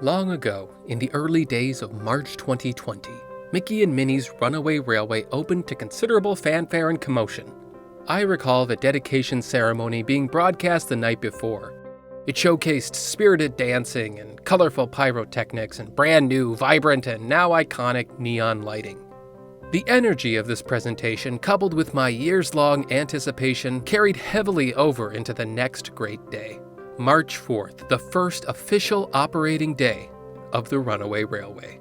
Long ago, in the early days of March 2020, Mickey and Minnie's Runaway Railway opened to considerable fanfare and commotion. I recall the dedication ceremony being broadcast the night before. It showcased spirited dancing and colorful pyrotechnics and brand new, vibrant, and now iconic neon lighting. The energy of this presentation, coupled with my years-long anticipation, carried heavily over into the next great day. March 4th, the first official operating day of the Runaway Railway.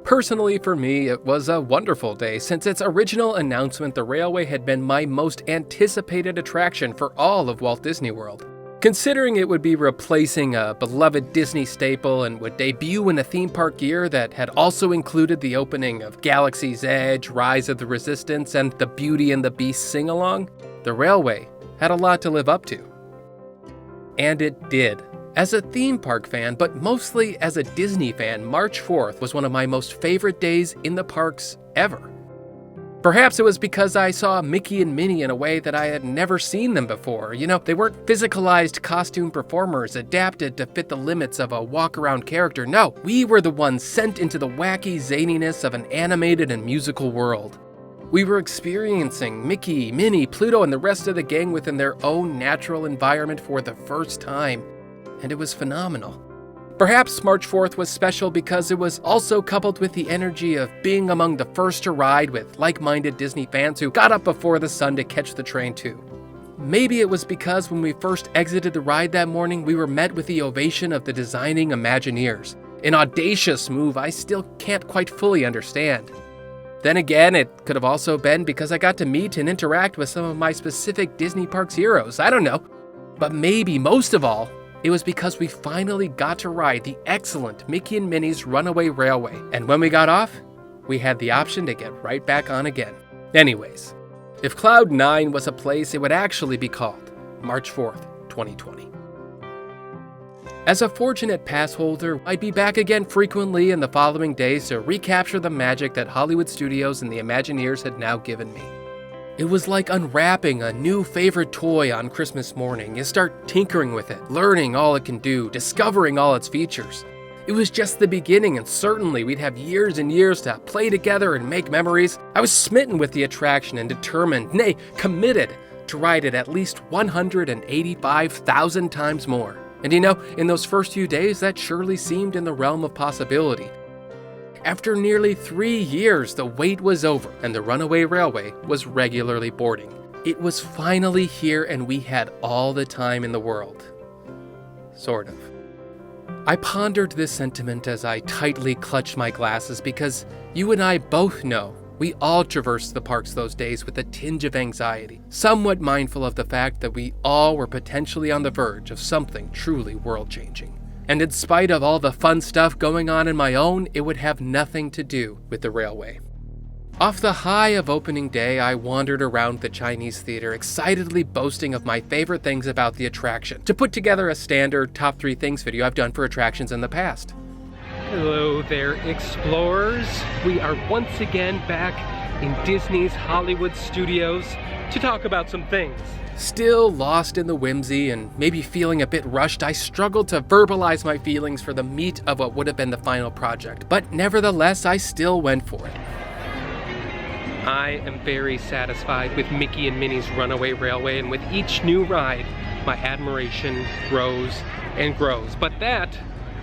Personally, for me, it was a wonderful day. Since its original announcement, the railway had been my most anticipated attraction for all of Walt Disney World. Considering it would be replacing a beloved Disney staple and would debut in a theme park year that had also included the opening of Galaxy's Edge, Rise of the Resistance, and the Beauty and the Beast sing-along, the railway had a lot to live up to. And it did. As a theme park fan, but mostly as a Disney fan, March 4th was one of my most favorite days in the parks ever. Perhaps it was because I saw Mickey and Minnie in a way that I had never seen them before. They weren't physicalized costume performers adapted to fit the limits of a walk-around character. No, we were the ones sent into the wacky zaniness of an animated and musical world. We were experiencing Mickey, Minnie, Pluto, and the rest of the gang within their own natural environment for the first time, and it was phenomenal. Perhaps March 4th was special because it was also coupled with the energy of being among the first to ride with like-minded Disney fans who got up before the sun to catch the train too. Maybe it was because when we first exited the ride that morning, we were met with the ovation of the designing Imagineers, an audacious move I still can't quite fully understand. Then again, it could have also been because I got to meet and interact with some of my specific Disney Parks heroes, I don't know. But maybe most of all, it was because we finally got to ride the excellent Mickey and Minnie's Runaway Railway, and when we got off, we had the option to get right back on again. Anyways, if Cloud 9 was a place, it would actually be called March 4th, 2020. As a fortunate pass holder, I'd be back again frequently in the following days to recapture the magic that Hollywood Studios and the Imagineers had now given me. It was like unwrapping a new favorite toy on Christmas morning. You start tinkering with it, learning all it can do, discovering all its features. It was just the beginning, and certainly we'd have years and years to play together and make memories. I was smitten with the attraction and determined, nay, committed, to ride it at least 185,000 times more. And in those first few days, that surely seemed in the realm of possibility. After nearly 3 years, the wait was over, and the Runaway Railway was regularly boarding. It was finally here, and we had all the time in the world. Sort of. I pondered this sentiment as I tightly clutched my glasses because you and I both know we all traversed the parks those days with a tinge of anxiety, somewhat mindful of the fact that we all were potentially on the verge of something truly world-changing. And in spite of all the fun stuff going on in my own, it would have nothing to do with the railway. Off the high of opening day, I wandered around the Chinese theater, excitedly boasting of my favorite things about the attraction, to put together a standard top 3 things video I've done for attractions in the past. Hello there, explorers. We are once again back in Disney's Hollywood Studios to talk about some things. Still lost in the whimsy and maybe feeling a bit rushed, I struggled to verbalize my feelings for the meat of what would have been the final project, but nevertheless, I still went for it. I am very satisfied with Mickey and Minnie's Runaway Railway, and with each new ride, my admiration grows and grows. But that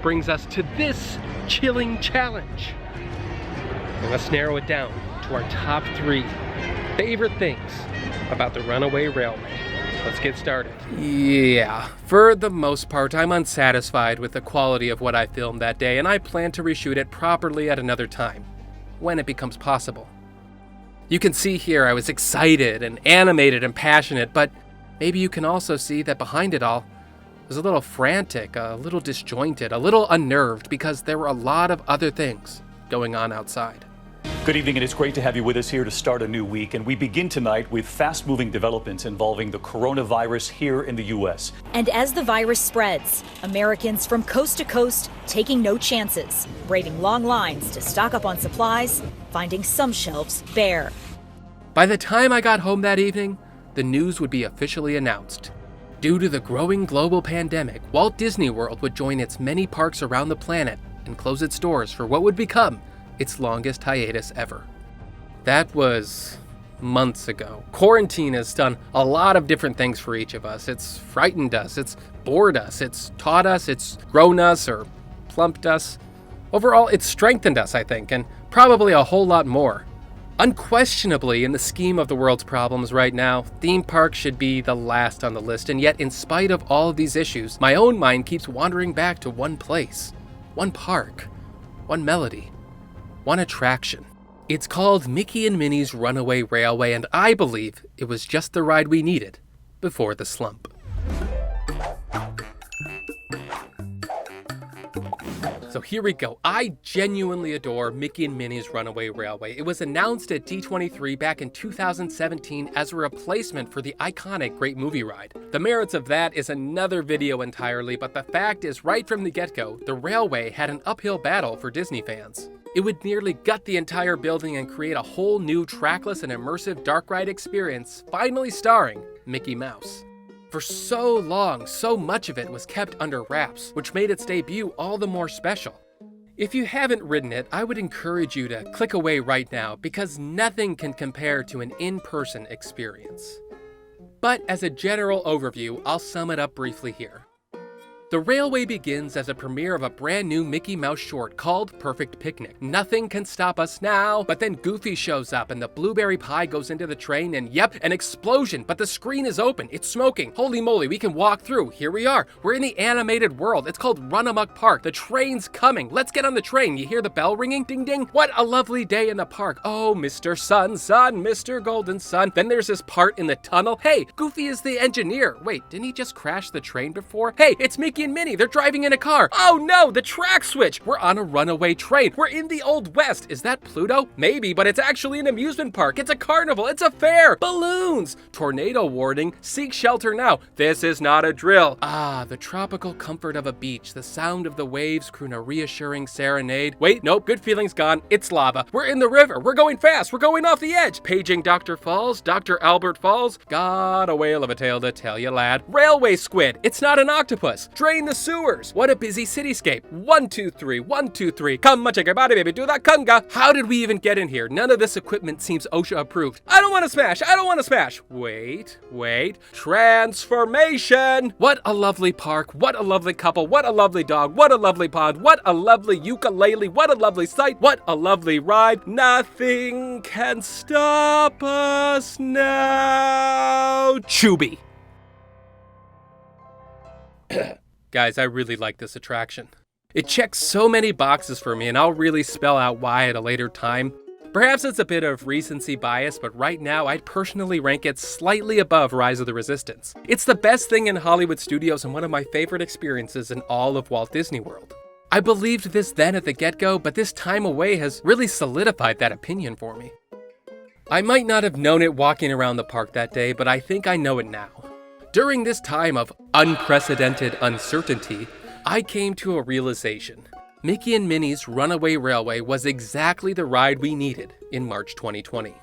brings us to this chilling challenge. And let's narrow it down to our top 3 favorite things about the Runaway Railway. Let's get started. Yeah, for the most part, I'm unsatisfied with the quality of what I filmed that day, and I plan to reshoot it properly at another time, when it becomes possible. You can see here I was excited and animated and passionate, but maybe you can also see that behind it all, I was a little frantic, a little disjointed, a little unnerved, because there were a lot of other things going on outside. Good evening, and it's great to have you with us here to start a new week. And we begin tonight with fast-moving developments involving the coronavirus here in the U.S. And as the virus spreads, Americans from coast to coast taking no chances, braving long lines to stock up on supplies, finding some shelves bare. By the time I got home that evening, the news would be officially announced. Due to the growing global pandemic, Walt Disney World would join its many parks around the planet and close its doors for what would become its longest hiatus ever. That was months ago. Quarantine has done a lot of different things for each of us. It's frightened us, it's bored us, it's taught us, it's grown us or plumped us. Overall, it's strengthened us, I think, and probably a whole lot more. Unquestionably, in the scheme of the world's problems right now, theme parks should be the last on the list, and yet in spite of all of these issues, my own mind keeps wandering back to one place, one park, one melody, one attraction. It's called Mickey and Minnie's Runaway Railway, and I believe it was just the ride we needed before the slump. So here we go. I genuinely adore Mickey and Minnie's Runaway Railway. It was announced at D23 back in 2017 as a replacement for the iconic Great Movie Ride. The merits of that is another video entirely, but the fact is right from the get-go, the railway had an uphill battle for Disney fans. It would nearly gut the entire building and create a whole new trackless and immersive dark ride experience, finally starring Mickey Mouse. For so long, so much of it was kept under wraps, which made its debut all the more special. If you haven't ridden it, I would encourage you to click away right now because nothing can compare to an in-person experience. But as a general overview, I'll sum it up briefly here. The railway begins as a premiere of a brand new Mickey Mouse short called Perfect Picnic. Nothing can stop us now, but then Goofy shows up and the blueberry pie goes into the train and yep, an explosion, but the screen is open, it's smoking. Holy moly, we can walk through. Here we are. We're in the animated world. It's called Run Amok Park. The train's coming. Let's get on the train. You hear the bell ringing? Ding ding. What a lovely day in the park. Oh, Mr. Sun, Mr. Golden Sun. Then there's this part in the tunnel. Hey, Goofy is the engineer. Wait, didn't he just crash the train before? Hey, it's Mickey and Minnie, they're driving in a car. Oh no, the track switch. We're on a runaway train. We're in the Old West. Is that Pluto? Maybe, but it's actually an amusement park. It's a carnival. It's a fair. Balloons. Tornado warning. Seek shelter now. This is not a drill. Ah, the tropical comfort of a beach. The sound of the waves croon a reassuring serenade. Wait, nope, good feelings gone. It's lava. We're in the river. We're going fast. We're going off the edge. Paging Dr. Falls. Dr. Albert Falls. Got a whale of a tale to tell you, lad. Railway squid. It's not an octopus. Drain the sewers. What a busy cityscape. 1, 2, 3, 1, 2, 3. Come on, shake your body, baby, do that conga. How did we even get in here? None of this equipment seems OSHA approved. I don't want to smash. I don't want to smash. Wait. Transformation. What a lovely park. What a lovely couple. What a lovely dog. What a lovely pond. What a lovely ukulele. What a lovely sight. What a lovely ride. Nothing can stop us now. Chubby. Guys, I really like this attraction. It checks so many boxes for me, and I'll really spell out why at a later time. Perhaps it's a bit of recency bias, but right now I'd personally rank it slightly above Rise of the Resistance. It's the best thing in Hollywood studios and one of my favorite experiences in all of Walt Disney World. I believed this then at the get-go, but this time away has really solidified that opinion for me. I might not have known it walking around the park that day, but I think I know it now. During this time of unprecedented uncertainty, I came to a realization. Mickey and Minnie's Runaway Railway was exactly the ride we needed in March 2020.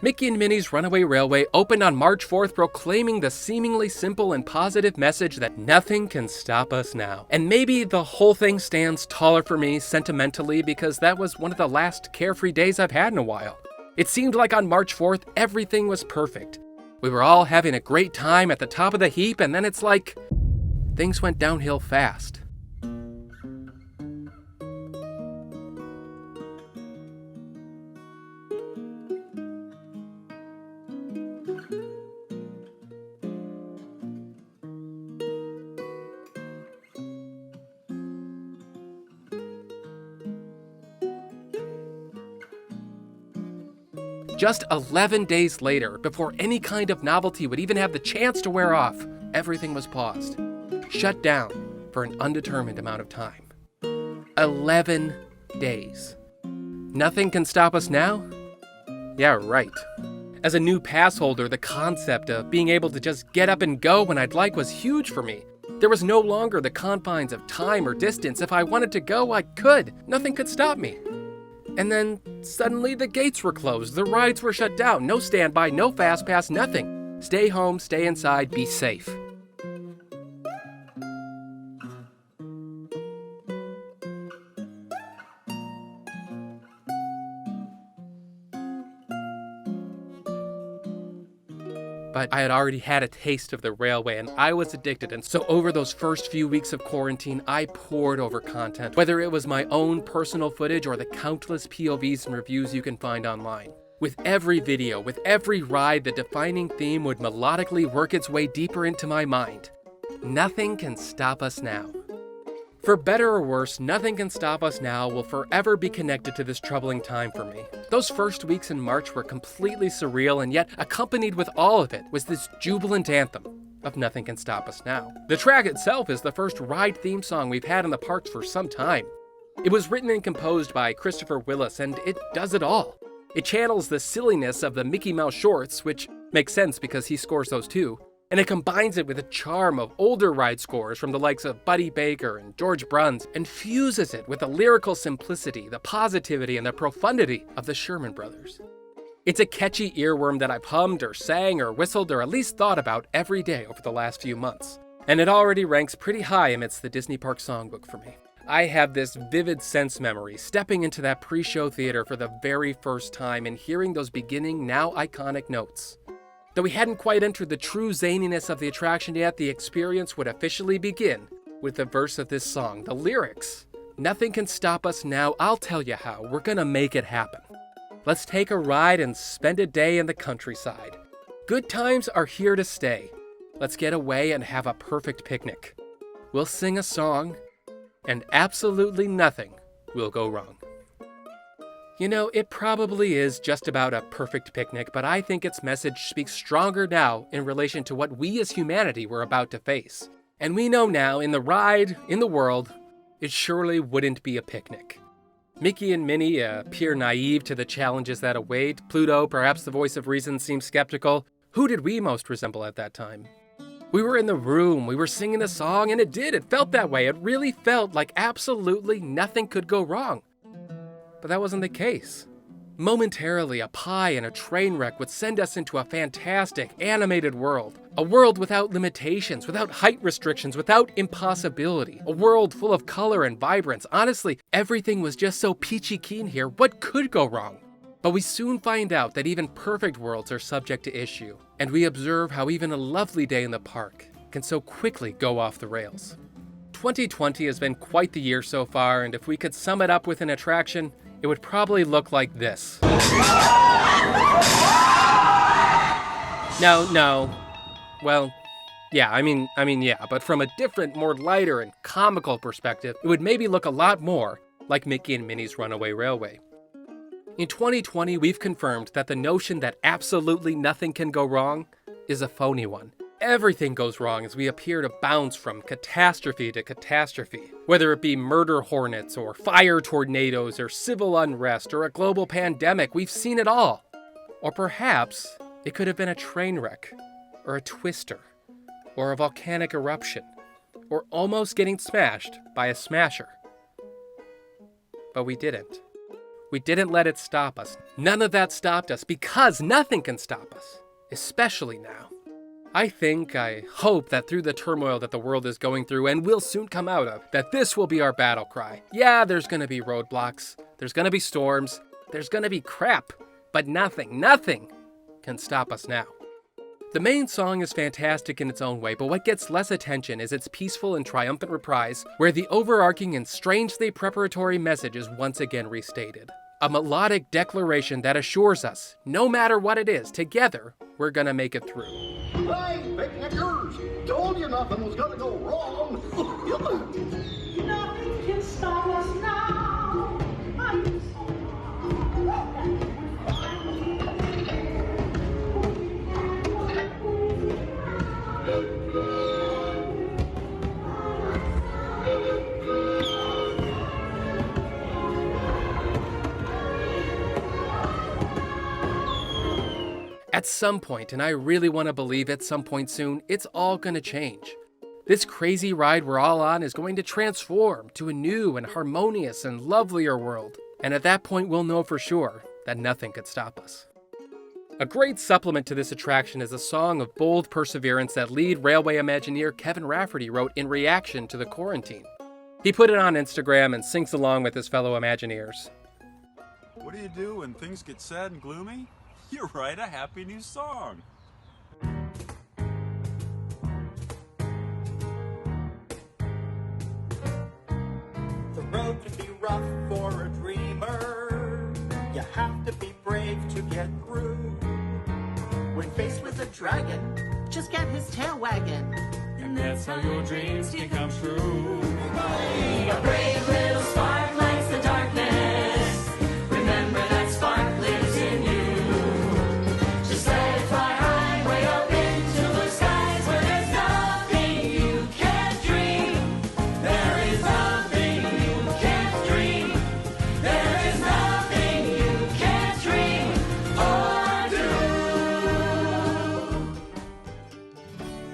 Mickey and Minnie's Runaway Railway opened on March 4th, proclaiming the seemingly simple and positive message that nothing can stop us now. And maybe the whole thing stands taller for me sentimentally because that was one of the last carefree days I've had in a while. It seemed like on March 4th, everything was perfect. We were all having a great time at the top of the heap, and then it's like things went downhill fast. Just 11 days later, before any kind of novelty would even have the chance to wear off, everything was paused, shut down for an undetermined amount of time. 11 days. Nothing can stop us now? Yeah, right. As a new pass holder, the concept of being able to just get up and go when I'd like was huge for me. There was no longer the confines of time or distance. If I wanted to go, I could. Nothing could stop me. And then suddenly the gates were closed, the rides were shut down, no standby, no fast pass, nothing. Stay home, stay inside, be safe. but I had already had a taste of the railway and I was addicted. And so over those first few weeks of quarantine, I poured over content, whether it was my own personal footage or the countless POVs and reviews you can find online. With every video, with every ride, the defining theme would melodically work its way deeper into my mind. Nothing can stop us now. For better or worse, Nothing Can Stop Us Now will forever be connected to this troubling time for me. Those first weeks in March were completely surreal, and yet accompanied with all of it was this jubilant anthem of Nothing Can Stop Us Now. The track itself is the first ride theme song we've had in the parks for some time. It was written and composed by Christopher Willis, and it does it all. It channels the silliness of the Mickey Mouse shorts, which makes sense because he scores those too, and it combines it with the charm of older ride scores from the likes of Buddy Baker and George Bruns, and fuses it with the lyrical simplicity, the positivity, and the profundity of the Sherman Brothers. It's a catchy earworm that I've hummed or sang or whistled or at least thought about every day over the last few months, and it already ranks pretty high amidst the Disney Park songbook for me. I have this vivid sense memory stepping into that pre-show theater for the very first time and hearing those beginning, now iconic notes. Though we hadn't quite entered the true zaniness of the attraction yet, the experience would officially begin with the verse of this song, the lyrics. Nothing can stop us now, I'll tell you how, we're gonna make it happen. Let's take a ride and spend a day in the countryside. Good times are here to stay. Let's get away and have a perfect picnic. We'll sing a song, and absolutely nothing will go wrong. You know, it probably is just about a perfect picnic, but I think its message speaks stronger now in relation to what we as humanity were about to face. And we know now, in the ride, in the world, it surely wouldn't be a picnic. Mickey and Minnie appear naive to the challenges that await. Pluto, perhaps the voice of reason, seems skeptical. Who did we most resemble at that time? We were in the room, we were singing the song, and it felt that way. It really felt like absolutely nothing could go wrong. But that wasn't the case. Momentarily, a pie and a train wreck would send us into a fantastic, animated world. A world without limitations, without height restrictions, without impossibility. A world full of color and vibrance. Honestly, everything was just so peachy keen here. What could go wrong? But we soon find out that even perfect worlds are subject to issue. And we observe how even a lovely day in the park can so quickly go off the rails. 2020 has been quite the year so far, and if we could sum it up with an attraction, it would probably look like this. No. Well, yeah, but from a different, more lighter and comical perspective, it would maybe look a lot more like Mickey and Minnie's Runaway Railway. In 2020, we've confirmed that the notion that absolutely nothing can go wrong is a phony one. Everything goes wrong as we appear to bounce from catastrophe to catastrophe. Whether it be murder hornets, or fire tornadoes, or civil unrest, or a global pandemic, we've seen it all. Or perhaps it could have been a train wreck, or a twister, or a volcanic eruption, or almost getting smashed by a smasher. But we didn't. We didn't let it stop us. None of that stopped us, because nothing can stop us, especially now. I hope that through the turmoil that the world is going through and will soon come out of, that this will be our battle cry. Yeah, there's gonna be roadblocks, there's gonna be storms, there's gonna be crap, but nothing can stop us now. The main song is fantastic in its own way, but what gets less attention is its peaceful and triumphant reprise, where the overarching and strangely preparatory message is once again restated. A melodic declaration that assures us, no matter what it is, together, we're gonna make it through. Hey, picnickers! Told you nothing was gonna go wrong. Nothing can stop us now. At some point, and I really want to believe at some point soon, it's all going to change. This crazy ride we're all on is going to transform to a new and harmonious and lovelier world. And at that point, we'll know for sure that nothing could stop us. A great supplement to this attraction is a song of bold perseverance that lead railway Imagineer Kevin Rafferty wrote in reaction to the quarantine. He put it on Instagram and sings along with his fellow Imagineers. What do you do when things get sad and gloomy? You write a happy new song. dragon, just get his tail wagging. And that's how your dreams can come true. A brave little spark lights the darkness. Remember that spark lives in you. Just let it fly high, way up into the skies, where there's nothing you can't dream. There is nothing you can't dream. There is nothing you can't dream or do.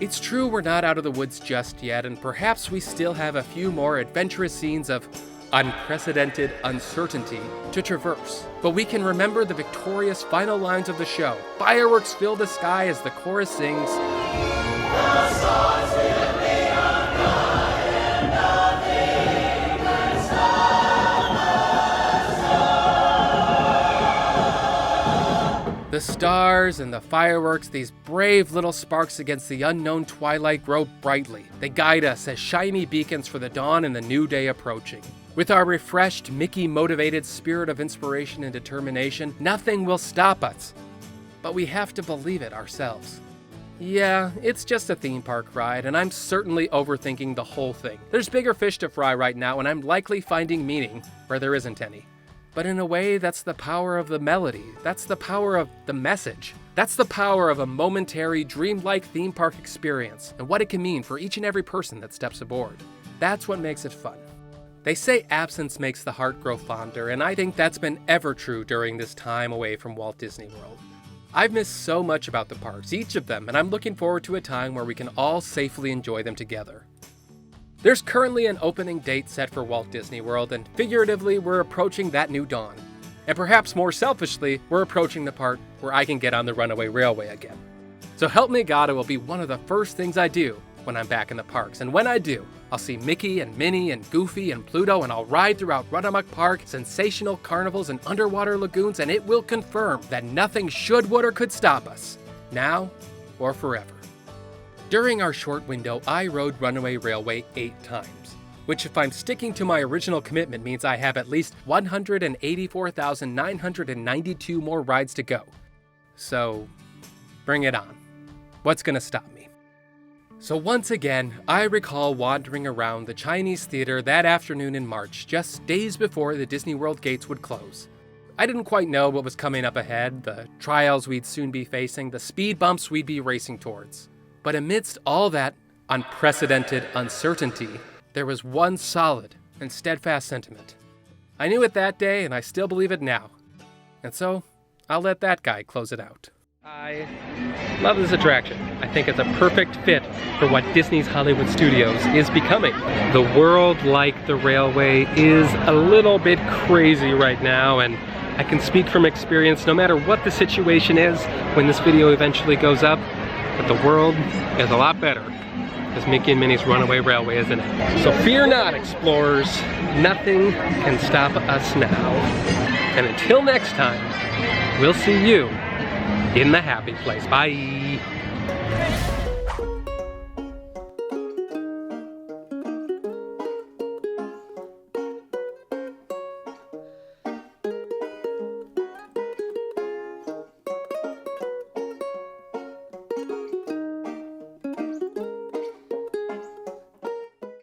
It's true we're not out of the woods just yet, and perhaps we still have a few more adventurous scenes of unprecedented uncertainty to traverse. But we can remember the victorious final lines of the show. Fireworks fill the sky as the chorus sings, the stars and the fireworks, these brave little sparks against the unknown twilight, grow brightly. They guide us as shiny beacons for the dawn and the new day approaching. With our refreshed, Mickey-motivated spirit of inspiration and determination, nothing will stop us. But we have to believe it ourselves. Yeah, it's just a theme park ride, and I'm certainly overthinking the whole thing. There's bigger fish to fry right now, and I'm likely finding meaning where there isn't any. But in a way, that's the power of the melody. That's the power of the message. That's the power of a momentary, dreamlike theme park experience and what it can mean for each and every person that steps aboard. That's what makes it fun. They say absence makes the heart grow fonder, and I think that's been ever true during this time away from Walt Disney World. I've missed so much about the parks, each of them, and I'm looking forward to a time where we can all safely enjoy them together. There's currently an opening date set for Walt Disney World, and figuratively, we're approaching that new dawn. And perhaps more selfishly, we're approaching the part where I can get on the Runaway Railway again. So help me God, it will be one of the first things I do when I'm back in the parks. And when I do, I'll see Mickey and Minnie and Goofy and Pluto, and I'll ride throughout Run-A-Muck Park, sensational carnivals and underwater lagoons, and it will confirm that nothing should, would, or could stop us, now or forever. During our short window, I rode Runaway Railway 8 times, which if I'm sticking to my original commitment means I have at least 184,992 more rides to go. So, bring it on. What's gonna stop me? So once again, I recall wandering around the Chinese theater that afternoon in March, just days before the Disney World gates would close. I didn't quite know what was coming up ahead, the trials we'd soon be facing, the speed bumps we'd be racing towards. But amidst all that unprecedented uncertainty, there was one solid and steadfast sentiment. I knew it that day, and I still believe it now. And so, I'll let that guy close it out. I love this attraction. I think it's a perfect fit for what Disney's Hollywood Studios is becoming. The world, like the railway, is a little bit crazy right now, and I can speak from experience no matter what the situation is when this video eventually goes up. But the world is a lot better because Mickey and Minnie's Runaway Railway is in it. So fear not, explorers. Nothing can stop us now. And until next time, we'll see you in the happy place. Bye.